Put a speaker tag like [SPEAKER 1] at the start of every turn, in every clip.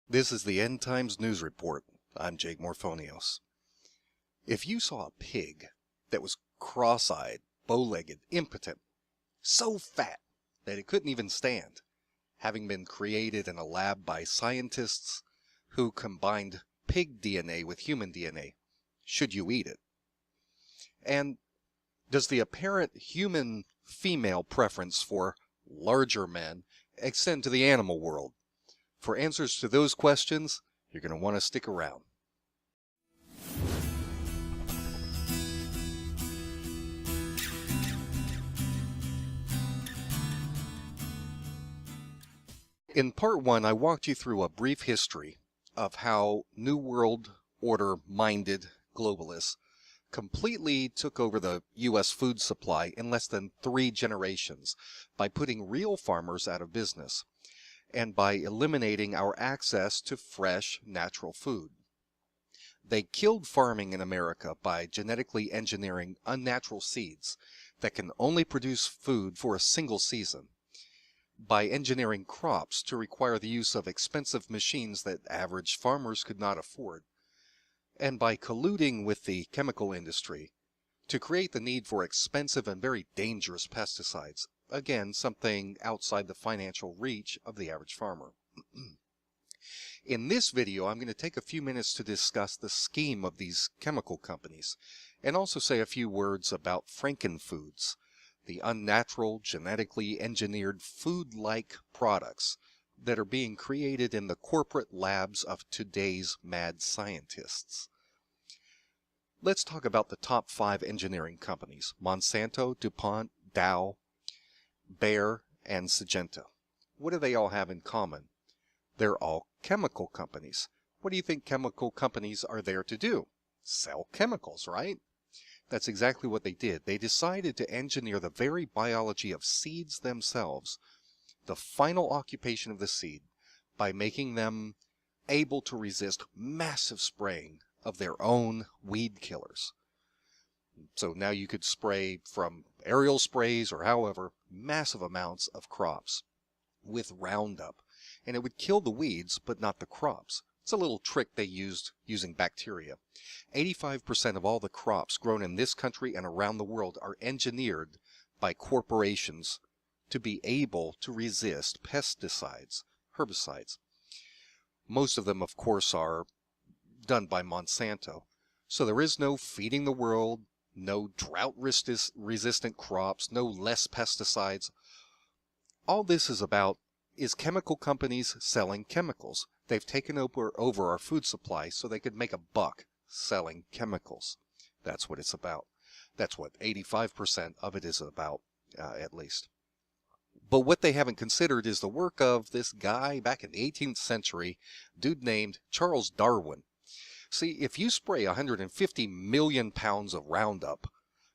[SPEAKER 1] This is the End Times News Report. I'm Jake Morphonios. If you saw a pig that was cross-eyed, bow-legged, impotent, so fat that it couldn't even stand, having been created in a lab by scientists who combined pig DNA with human DNA, should you eat it? And does the apparent human female preference for larger men extend to the animal world? For answers to those questions, you're going to want to stick around. In part one, I walked you through a brief history of how New World Order-minded globalists completely took over the U.S. food supply in less than 3 generations by putting real farmers out of business and by eliminating our access to fresh, natural food. They killed farming in America by genetically engineering unnatural seeds that can only produce food for a single season, by engineering crops to require the use of expensive machines that average farmers could not afford, and by colluding with the chemical industry to create the need for expensive and very dangerous pesticides. Again, something outside the financial reach of the average farmer. In this video, I'm going to take a few minutes to discuss the scheme of these chemical companies, and also say a few words about FrankenFoods, the unnatural, genetically engineered food-like products that are being created in the corporate labs of today's mad scientists. Let's talk about the top 5 engineering companies: Monsanto, DuPont, Dow, Bayer, and Syngenta. What do they all have in common? They're all chemical companies. What do you think chemical companies are there to do? Sell chemicals, right? That's exactly what they did. They decided to engineer the very biology of seeds themselves, the final occupation of the seed, by making them able to resist massive spraying of their own weed killers. So now you could spray from aerial sprays or however massive amounts of crops with Roundup, and it would kill the weeds but not the crops. It's a little trick they used using bacteria. 85% of all the crops grown in this country and around the world are engineered by corporations to be able to resist pesticides, herbicides. Most of them, of course, are done by Monsanto. So there is no feeding the world, no drought-resistant crops, no less pesticides. All this is about is chemical companies selling chemicals. They've taken over our food supply so they could make a buck selling chemicals. That's what it's about. That's what 85% of it is about, at least. But what they haven't considered is the work of this guy back in the 18th century, dude named Charles Darwin. See, if you spray 150 million pounds of Roundup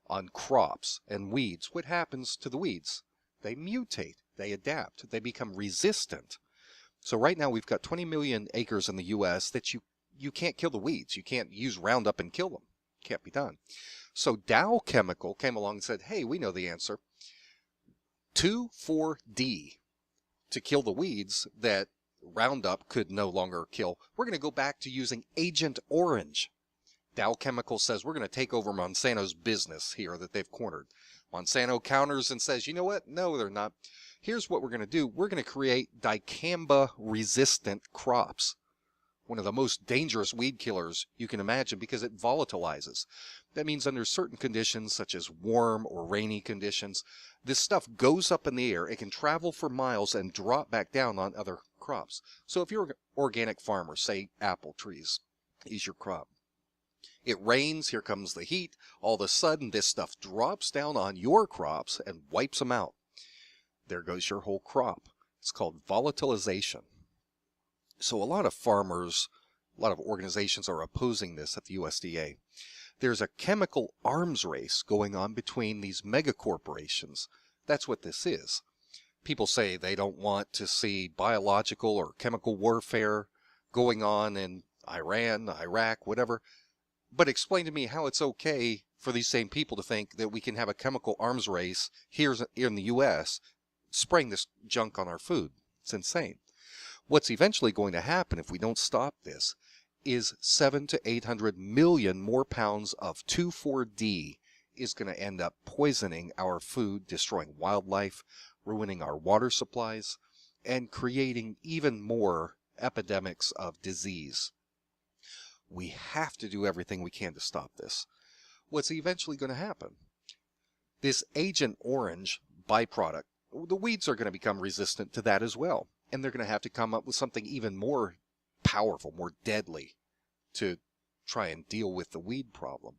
[SPEAKER 1] on crops and weeds, what happens to the weeds? They mutate, they adapt, they become resistant. So right now we've got 20 million acres in the U.S. that you can't kill the weeds. You can't use Roundup and kill them. Can't be done. So Dow Chemical came along and said, hey, we know the answer. 2,4-D to kill the weeds that Roundup could no longer kill. We're going to go back to using Agent Orange. Dow Chemical says we're going to take over Monsanto's business here that they've cornered. Monsanto counters and says, you know what? No, they're not. Here's what we're going to do. We're going to create dicamba-resistant crops. One of the most dangerous weed killers you can imagine because it volatilizes. That means under certain conditions, such as warm or rainy conditions, this stuff goes up in the air. It can travel for miles and drop back down on other crops. So if you're an organic farmer, say apple trees is your crop. It rains, here comes the heat. All of a sudden, this stuff drops down on your crops and wipes them out. There goes your whole crop. It's called volatilization. So a lot of farmers, a lot of organizations are opposing this at the USDA. There's a chemical arms race going on between these mega corporations. That's what this is. People say they don't want to see biological or chemical warfare going on in Iran, Iraq, whatever. But explain to me how it's okay for these same people to think that we can have a chemical arms race here in the U.S. spraying this junk on our food. It's insane. What's eventually going to happen if we don't stop this is 700 to 800 million more pounds of 2,4-D is going to end up poisoning our food, destroying wildlife, ruining our water supplies, and creating even more epidemics of disease. We have to do everything we can to stop this. What's eventually going to happen? This Agent Orange byproduct, the weeds are going to become resistant to that as well. And they're going to have to come up with something even more powerful, more deadly to try and deal with the weed problem.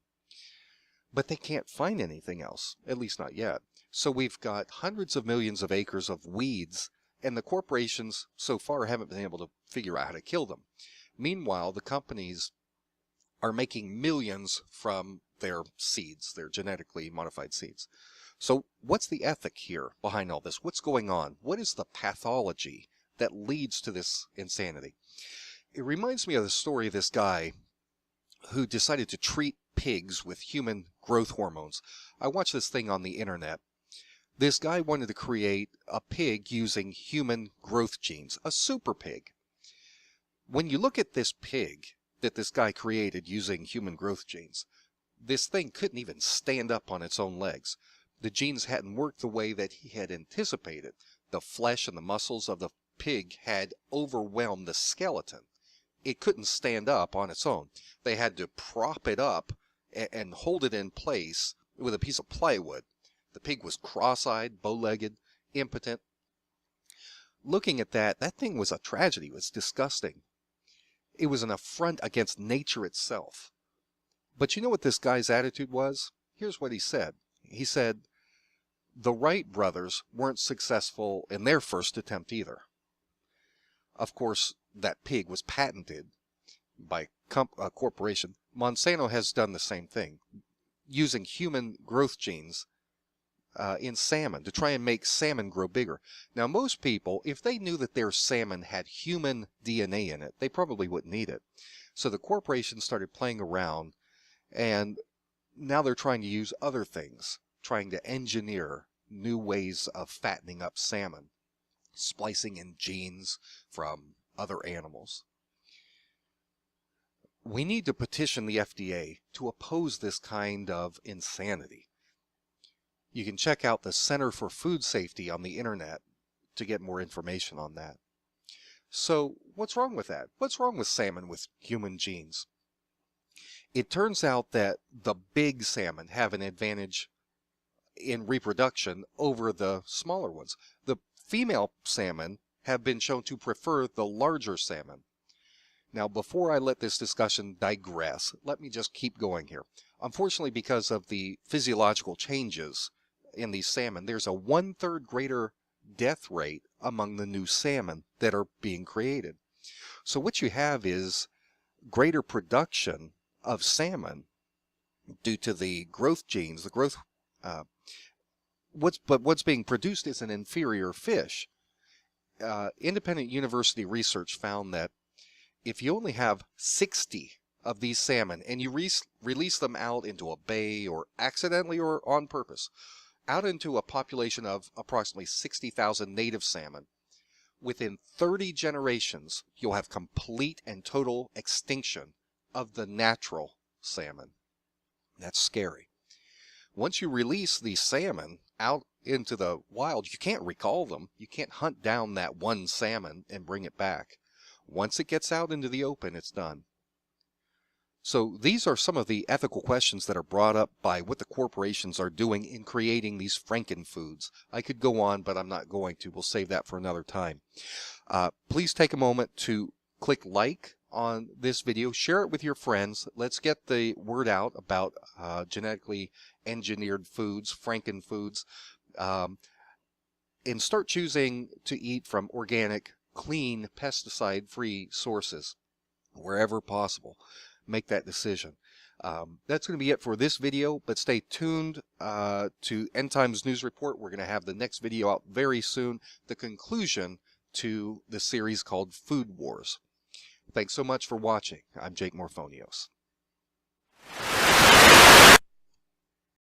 [SPEAKER 1] But they can't find anything else, at least not yet. So we've got hundreds of millions of acres of weeds, and the corporations so far haven't been able to figure out how to kill them. Meanwhile, the companies are making millions from their seeds, their genetically modified seeds. So what's the ethic here behind all this? What's going on? What is the pathology that leads to this insanity? It reminds me of the story of this guy who decided to treat pigs with human growth hormones. I watched this thing on the internet. This guy wanted to create a pig using human growth genes, a super pig. When you look at this pig that this guy created using human growth genes, this thing couldn't even stand up on its own legs. The genes hadn't worked the way that he had anticipated. The flesh and the muscles of the pig had overwhelmed the skeleton. It couldn't stand up on its own. They had to prop it up and hold it in place with a piece of plywood. The pig was cross-eyed, bow-legged, impotent. Looking at that thing was a tragedy. It was disgusting. It was an affront against nature itself. But you know what this guy's attitude was? Here's what he said. He said, the Wright brothers weren't successful in their first attempt either. Of course, that pig was patented by a corporation. Monsanto has done the same thing, using human growth genes in salmon to try and make salmon grow bigger. Now, most people, if they knew that their salmon had human DNA in it, they probably wouldn't eat it. So the corporation started playing around, and now they're trying to use other things, trying to engineer new ways of fattening up salmon, splicing in genes from other animals. We need to petition the FDA to oppose this kind of insanity. You can check out the Center for Food Safety on the internet to get more information on that. So what's wrong with that? What's wrong with salmon with human genes? It turns out that the big salmon have an advantage in reproduction over the smaller ones. The female salmon have been shown to prefer the larger salmon. Now, before I let this discussion digress, let me just keep going here. Unfortunately, because of the physiological changes in these salmon, there's a 1/3 greater death rate among the new salmon that are being created. So what you have is greater production of salmon due to the growth genes, the growth. What's being produced is an inferior fish. Independent university research found that if you only have 60 of these salmon and you release them out into a bay or accidentally or on purpose, out into a population of approximately 60,000 native salmon, within 30 generations, you'll have complete and total extinction of the natural salmon. That's scary. Once you release these salmon out into the wild, you can't recall them. You can't hunt down that one salmon and bring it back. Once it gets out into the open, it's done. So these are some of the ethical questions that are brought up by what the corporations are doing in creating these FrankenFoods. I could go on, but I'm not going to. We'll save that for another time. Please take a moment to click like on this video. Share it with your friends. Let's get the word out about genetically engineered foods, FrankenFoods, and start choosing to eat from organic, clean, pesticide-free sources wherever possible. Make that decision. That's going to be it for this video, but stay tuned to End Times News Report. We're going to have the next video out very soon, the conclusion to the series called Food Wars. Thanks so much for watching. I'm Jake Morphonios.